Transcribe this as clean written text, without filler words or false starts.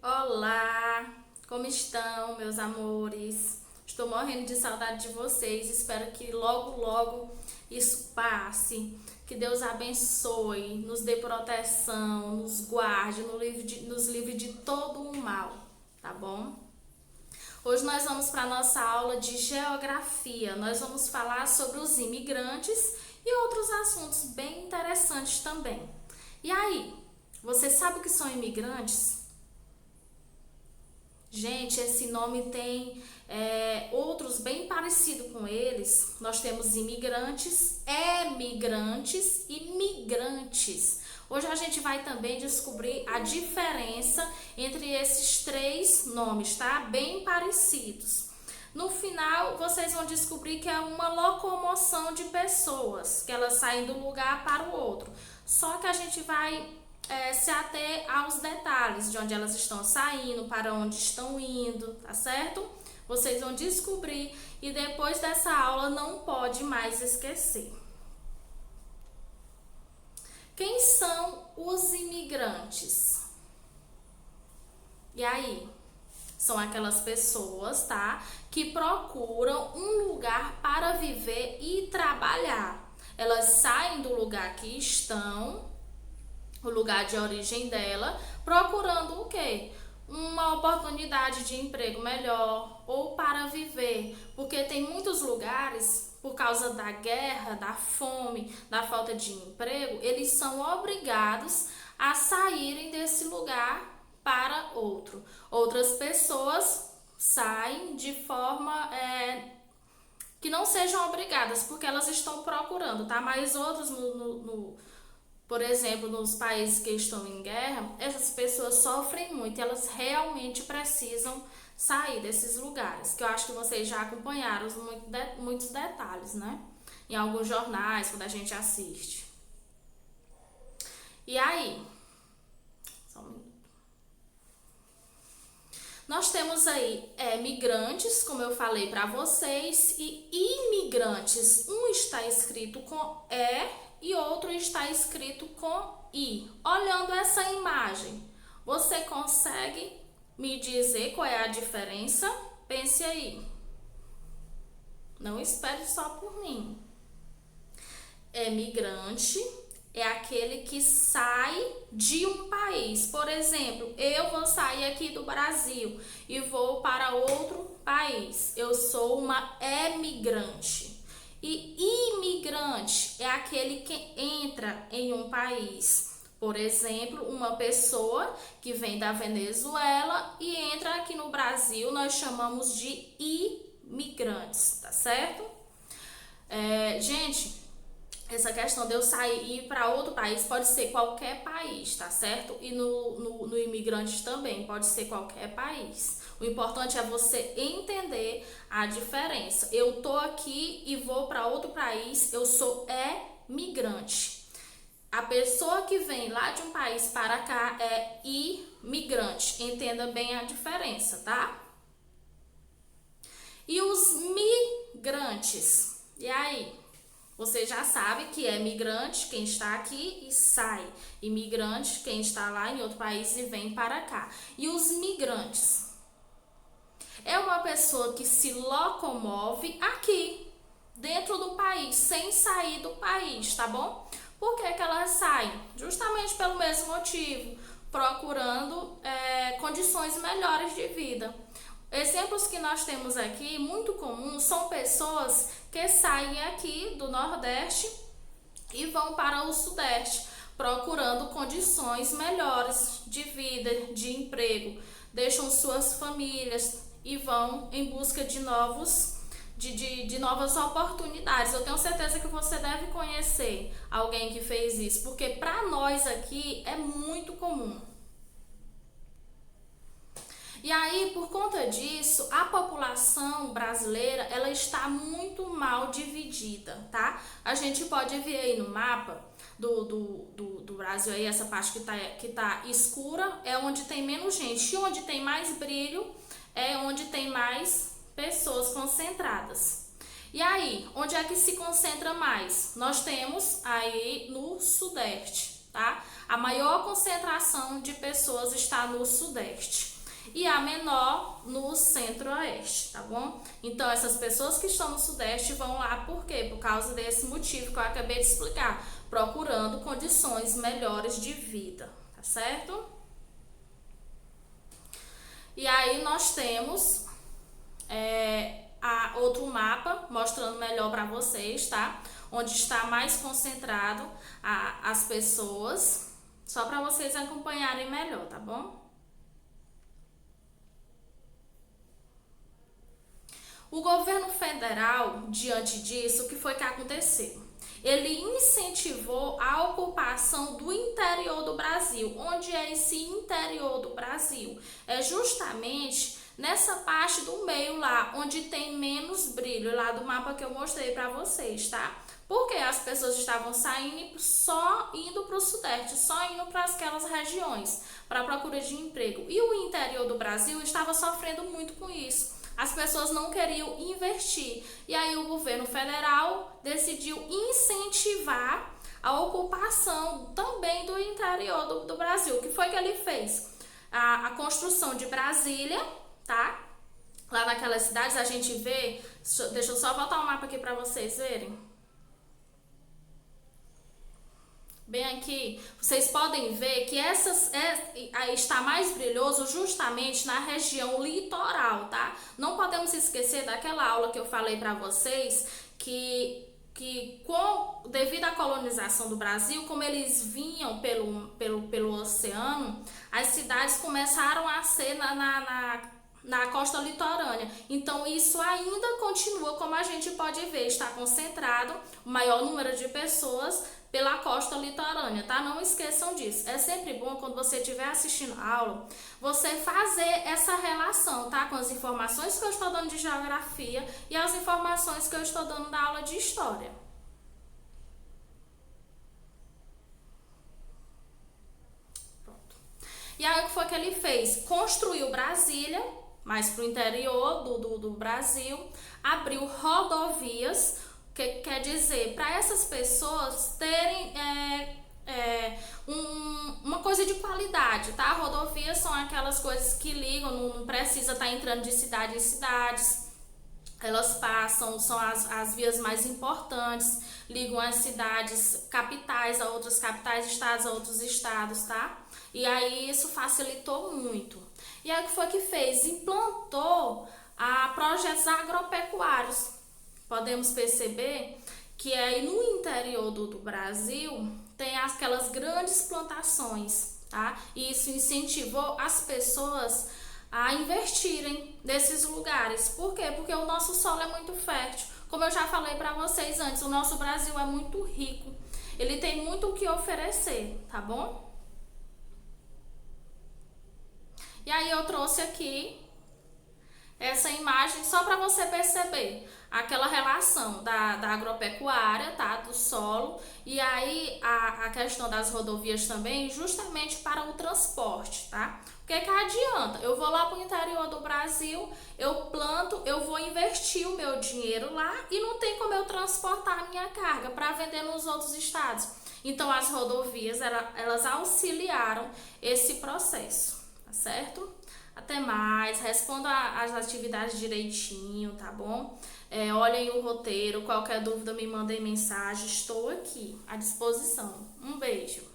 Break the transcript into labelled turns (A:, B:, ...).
A: Olá, como estão, meus amores? Estou morrendo de saudade de vocês. Espero que logo, logo isso passe. Que Deus abençoe, nos dê proteção, nos guarde, nos livre de todo o mal, tá bom? Hoje nós vamos para a nossa aula de geografia. Nós vamos falar sobre os imigrantes e outros assuntos bem interessantes também. E aí, você sabe o que são imigrantes? Gente, esse nome tem outros bem parecidos com eles. Nós temos imigrantes, emigrantes e migrantes. Hoje a gente vai também descobrir a diferença entre esses três nomes, tá? Bem parecidos. No final, vocês vão descobrir que é uma locomoção de pessoas, que elas saem do lugar para o outro. Só que a gente vai se ater aos detalhes de onde elas estão saindo, para onde estão indo, tá certo? Vocês vão descobrir e depois dessa aula não pode mais esquecer. Quem são os imigrantes? E aí? São aquelas pessoas, tá? Que procuram um lugar para viver e trabalhar. Elas saem do lugar que estão, o lugar de origem dela, procurando o quê? Uma oportunidade de emprego melhor ou para viver, porque tem muitos lugares, por causa da guerra, da fome, da falta de emprego, eles são obrigados a saírem desse lugar para outro. Outras pessoas saem de forma que não sejam obrigadas, porque elas estão procurando, tá? Mas outros por exemplo, nos países que estão em guerra, essas pessoas sofrem muito, elas realmente precisam sair desses lugares, que eu acho que vocês já acompanharam muitos detalhes, né? Em alguns jornais, quando a gente assiste. E aí? Só um minuto. Nós temos aí migrantes, como eu falei para vocês, e imigrantes. Um está escrito com e outro está escrito com I. Olhando essa imagem, você consegue me dizer qual é a diferença? Pense aí. Não espere só por mim. Migrante é aquele que sai de um país. Por exemplo, eu vou sair aqui do Brasil e vou para outro país. Eu sou uma emigrante. E imigrante é aquele que entra em um país. Por exemplo, uma pessoa que vem da Venezuela e entra aqui no Brasil, nós chamamos de imigrantes, tá certo? Gente, essa questão de eu sair e ir para outro país pode ser qualquer país, tá certo? E no imigrante também pode ser qualquer país. O importante é você entender a diferença. Eu tô aqui e vou para outro país, eu sou migrante. A pessoa que vem lá de um país para cá é imigrante. Entenda bem a diferença, tá? E os migrantes? E aí? Você já sabe que é migrante quem está aqui e sai. Imigrante quem está lá em outro país e vem para cá. E os migrantes? É uma pessoa que se locomove aqui, dentro do país, sem sair do país, tá bom? Por que elas saem? Justamente pelo mesmo motivo, procurando condições melhores de vida. Exemplos que nós temos aqui, muito comuns, são pessoas que saem aqui do Nordeste e vão para o Sudeste, procurando condições melhores de vida, de emprego. Deixam suas famílias e vão em busca de novas oportunidades. Eu tenho certeza que você deve conhecer alguém que fez isso, porque para nós aqui é muito comum. E aí, por conta disso, a população brasileira, ela está muito mal dividida, tá? A gente pode ver aí no mapa do Brasil, aí, essa parte que tá escura é onde tem menos gente. E onde tem mais brilho é onde tem mais pessoas concentradas. E aí, onde é que se concentra mais? Nós temos aí no Sudeste, tá? A maior concentração de pessoas está no Sudeste. e a menor no centro-oeste, tá bom? Então, essas pessoas que estão no sudeste vão lá por quê? Por causa desse motivo que eu acabei de explicar, procurando condições melhores de vida, tá certo? E aí nós temos outro mapa mostrando melhor para vocês, tá? Onde está mais concentrado as pessoas, só para vocês acompanharem melhor, tá bom? O governo federal, diante disso, o que foi que aconteceu? Ele incentivou a ocupação do interior do Brasil. Onde é esse interior do Brasil? É justamente nessa parte do meio lá, onde tem menos brilho, lá do mapa que eu mostrei para vocês, tá? Porque as pessoas estavam saindo só indo para o sudeste, só indo para aquelas regiões para procura de emprego. E o interior do Brasil estava sofrendo muito com isso. As pessoas não queriam investir. E aí o governo federal decidiu incentivar a ocupação também do interior do Brasil. O que foi que ele fez? A construção de Brasília, tá? Lá naquelas cidades a gente vê... Deixa eu só voltar o mapa aqui para vocês verem. Bem aqui, vocês podem ver que está mais brilhoso justamente na região litoral, tá? Não podemos esquecer daquela aula que eu falei para vocês que devido à colonização do Brasil, como eles vinham pelo oceano, as cidades começaram a ser na costa litorânea. Então isso ainda continua, como a gente pode ver, está concentrado o maior número de pessoas pela costa litorânea, tá? Não esqueçam disso. É sempre bom quando você estiver assistindo a aula, você fazer essa relação, tá? Com as informações que eu estou dando de geografia e as informações que eu estou dando da aula de história. Pronto. E aí o que foi que ele fez? Construiu Brasília, mais para o interior do Brasil, abriu rodovias, que quer dizer, para essas pessoas terem uma coisa de qualidade, tá? Rodovias são aquelas coisas que ligam, não precisa estar entrando de cidade em cidades. Elas passam, são as vias mais importantes, ligam as cidades capitais a outras capitais, estados a outros estados, tá? E aí isso facilitou muito. E aí o que foi que fez? Implantou projetos agropecuários. Podemos perceber que aí no interior do Brasil tem aquelas grandes plantações, tá? E isso incentivou as pessoas a investirem nesses lugares. Por quê? Porque o nosso solo é muito fértil. Como eu já falei para vocês antes, o nosso Brasil é muito rico. Ele tem muito o que oferecer, tá bom? E aí eu trouxe aqui essa imagem só para você perceber aquela relação da agropecuária, tá? Do solo, e aí a questão das rodovias também, justamente para o transporte, tá? O que adianta? Eu vou lá para o interior do Brasil, eu planto, eu vou investir o meu dinheiro lá e não tem como eu transportar a minha carga para vender nos outros estados. Então as rodovias, elas auxiliaram esse processo, tá certo? Até mais, responda as atividades direitinho, tá bom? Olhem o roteiro, qualquer dúvida me mandem mensagem, estou aqui à disposição. Um beijo!